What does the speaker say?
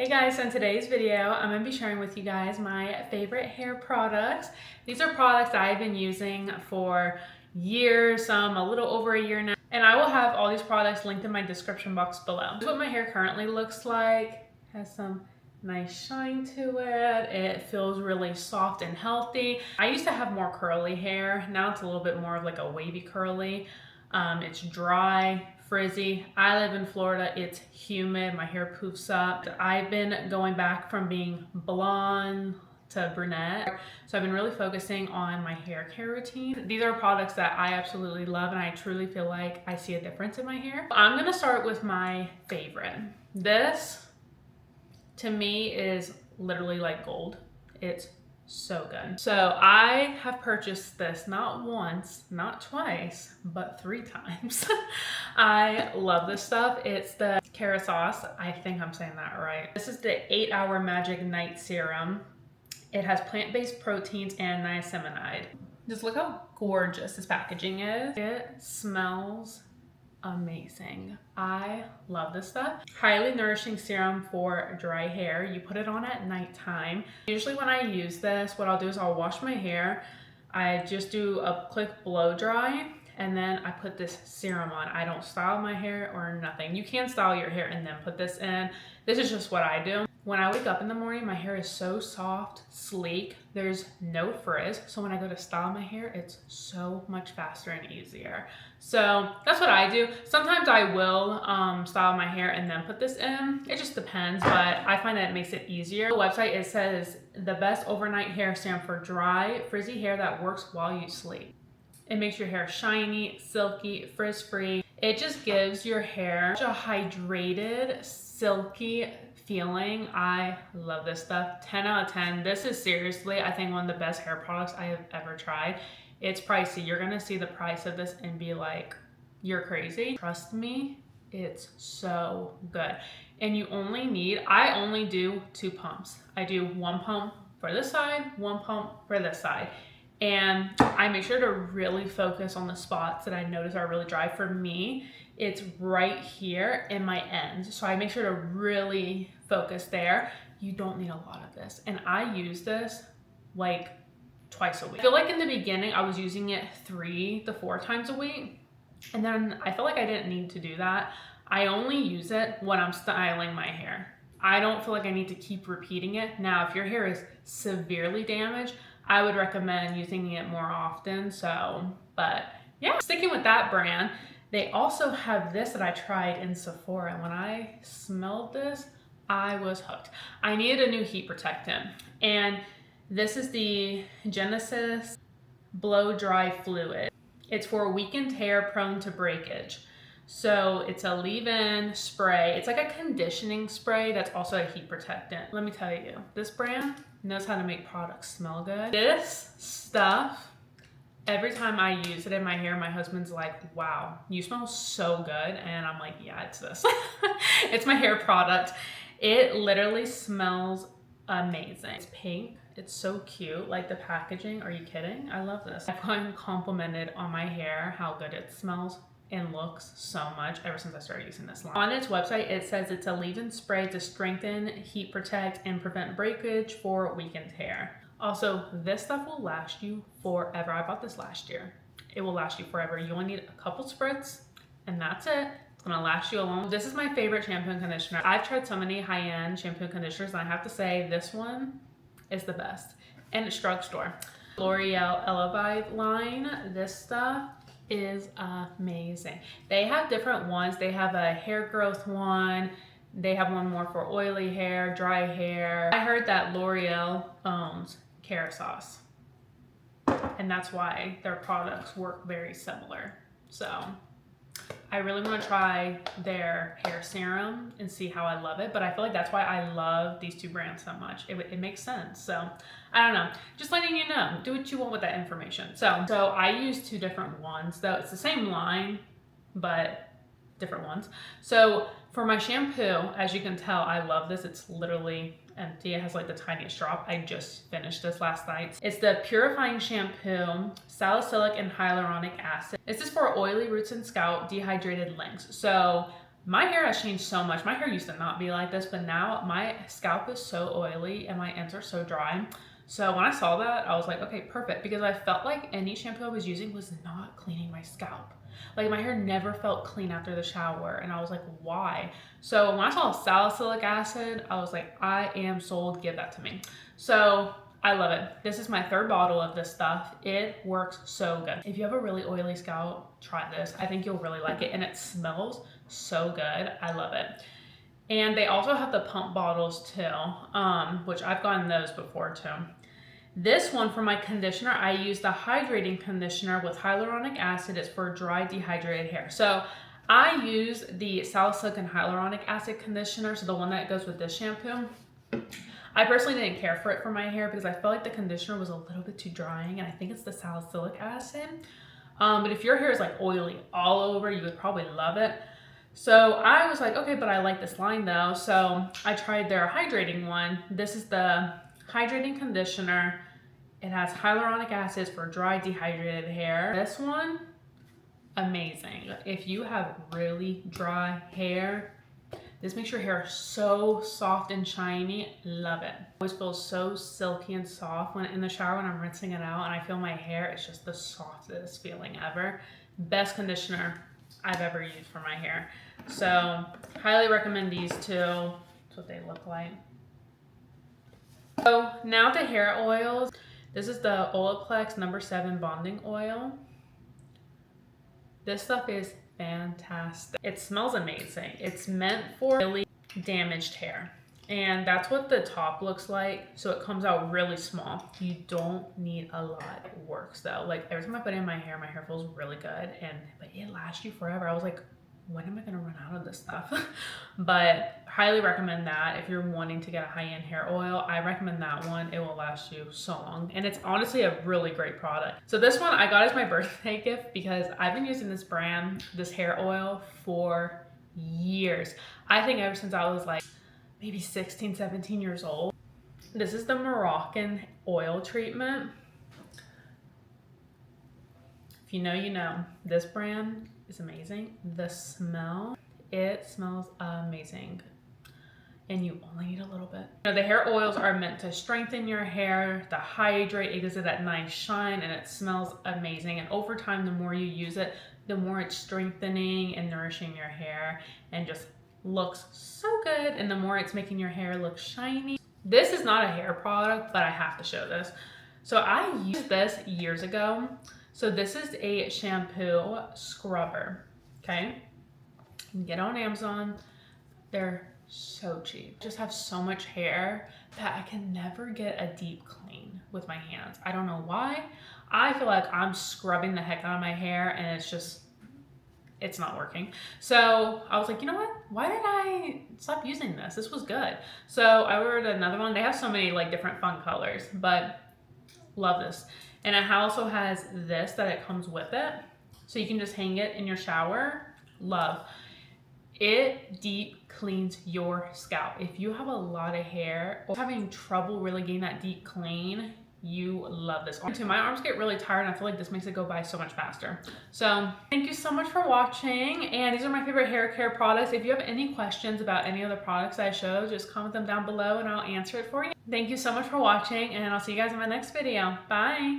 Hey guys, so in today's video, I'm going to be sharing with you guys my favorite hair products. These are products that I've been using for years, a little over a year now. And I will have all these products linked in my description box below. This is what my hair currently looks like. Has some nice shine to it. It feels really soft and healthy. I used to have more curly hair. Now it's a little bit more of like a wavy curly. It's dry, frizzy. I live in Florida. It's humid. My hair poofs up. I've been going back from being blonde to brunette. So I've been really focusing on my hair care routine. These are products that I absolutely love and I truly feel like I see a difference in my hair. I'm gonna start with my favorite. This to me is literally like gold. It's so good. So I have purchased this not once, not twice, but 3 times. I love this stuff. It's the Sauce. I think I'm saying that right. This is the 8-Hour Magic Night Serum. It has plant-based proteins and niacinamide. Just look how gorgeous this packaging is. It smells amazing. I love this stuff. Highly nourishing serum for dry hair. You put it on at nighttime. Usually when I use this, what I'll do is I'll wash my hair. I just do a quick blow dry and then I put this serum on. I don't style my hair or nothing. You can style your hair and then put this in. This is just what I do. When I wake up in the morning, my hair is so soft, sleek. There's no frizz. So when I go to style my hair, it's so much faster and easier. So that's what I do. Sometimes I will style my hair and then put this in. It just depends, but I find that it makes it easier. The website, it says the best overnight hair serum for dry, frizzy hair that works while you sleep. It makes your hair shiny, silky, frizz-free. It just gives your hair a hydrated, silky feeling. I love this stuff. 10 out of 10. This is seriously, I think, one of the best hair products I have ever tried. It's pricey. You're gonna see the price of this and be like, you're crazy. Trust me, it's so good. And you only need, I only do 2 pumps. I do 1 pump for this side, 1 pump for this side. And I make sure to really focus on the spots that I notice are really dry. For me, it's right here in my end. So I make sure to really focus there. You don't need a lot of this. And I use this like twice a week. I feel like in the beginning, I was using it 3 to 4 times a week. And then I feel like I didn't need to do that. I only use it when I'm styling my hair. I don't feel like I need to keep repeating it. Now, if your hair is severely damaged, I would recommend using it more often. But yeah, sticking with that brand, they also have this that I tried in Sephora. When I smelled this, I was hooked. I needed a new heat protectant. And this is the Genesis Blow Dry Fluid. It's for weakened hair prone to breakage. So it's a leave-in spray. It's like a conditioning spray that's also a heat protectant. Let me tell you, this brand knows how to make products smell good. This stuff, every time I use it in my hair, my husband's like, wow, you smell so good. And I'm like, yeah, it's this. It's my hair product. It literally smells amazing. It's pink. It's so cute. Like the packaging. Are you kidding? I love this. I've gotten complimented on my hair how good it smells and looks so much ever since I started using this line. On its website, it says it's a leave-in spray to strengthen, heat protect, and prevent breakage for weakened hair. Also, this stuff will last you forever. I bought this last year. It will last you forever. You only need a couple spritz and that's it. It's gonna last you a long. This is my favorite shampoo and conditioner. I've tried so many high-end shampoo and conditioners and I have to say this one is the best. And it's drugstore. L'Oreal Elevate line, this stuff is amazing. They have different ones. They have a hair growth one. They have one more for oily hair, dry hair. I heard that L'Oreal owns Sauce, and that's why their products work very similar. So I really want to try their hair serum and see how I love it, but I feel like that's why I love these 2 brands so much. It makes sense. So I don't know, just letting you know, do what you want with that information. So I use 2 different ones, though it's the same line, but different ones. So for my shampoo, as you can tell, I love this. It's literally empty. It has like the tiniest drop. I just finished this last night. It's the Purifying Shampoo, Salicylic and Hyaluronic Acid. This is for oily roots and scalp, dehydrated links. So My hair has changed so much. My hair used to not be like this, but now my scalp is so oily and my ends are so dry. So when I saw that, I was like, okay, perfect. Because I felt like any shampoo I was using was not cleaning my scalp. Like my hair never felt clean after the shower. And I was like, why? So when I saw salicylic acid, I was like, I am sold, give that to me. So I love it. This is my third bottle of this stuff. It works so good. If you have a really oily scalp, try this. I think you'll really like it, and it smells so good. I love it. And they also have the pump bottles too, which I've gotten those before too. This one for my conditioner, I use the hydrating conditioner with hyaluronic acid. It's for dry, dehydrated hair. So I use the salicylic and hyaluronic acid conditioner, so the one that goes with this shampoo. I personally didn't care for it for my hair because I felt like the conditioner was a little bit too drying, and I think it's the salicylic acid. But if your hair is like oily all over, you would probably love it. So I was like, okay, but I like this line though. So I tried their hydrating one. This is the hydrating conditioner. It has hyaluronic acids for dry, dehydrated hair. This one, amazing. If you have really dry hair, this makes your hair so soft and shiny. Love it. It always feels so silky and soft when in the shower when I'm rinsing it out, and I feel my hair, it's just the softest feeling ever. Best conditioner I've ever used for my hair. So highly recommend these two. That's what they look like. So now the hair oils. This is the Olaplex No. 7 Bonding Oil. This stuff is fantastic. It smells amazing. It's meant for really damaged hair. And that's what the top looks like. So it comes out really small. You don't need a lot. It works though. Like every time I put it in my hair feels really good. But it lasts you forever. I was like, when am I gonna run out of this stuff? But highly recommend that if you're wanting to get a high-end hair oil. I recommend that one. It will last you so long, and it's honestly a really great product. So this one I got as my birthday gift because I've been using this brand, this hair oil, for years. I think ever since I was like maybe 16, 17 years old. This is the Moroccan oil treatment. If you know, you know. This brand is amazing. The smell, it smells amazing. And you only need a little bit. You know, the hair oils are meant to strengthen your hair, to hydrate, it gives it that nice shine, and it smells amazing. And over time, the more you use it, the more it's strengthening and nourishing your hair and just looks so good. And the more it's making your hair look shiny. This is not a hair product, but I have to show this. So I used this years ago. So this is a shampoo scrubber, okay? You can get it on Amazon. They're so cheap. Just have so much hair that I can never get a deep clean with my hands. I don't know why. I feel like I'm scrubbing the heck out of my hair and it's not working. So I was like, you know what? Why did I stop using this? This was good. So I ordered another one. They have so many like different fun colors, but love this. And it also has this that it comes with it. So you can just hang it in your shower. Love. It deep cleans your scalp. If you have a lot of hair or having trouble really getting that deep clean, you love this. My arms get really tired and I feel like this makes it go by so much faster. So thank you so much for watching. And these are my favorite hair care products. If you have any questions about any of the products I showed, just comment them down below and I'll answer it for you. Thank you so much for watching, and I'll see you guys in my next video. Bye.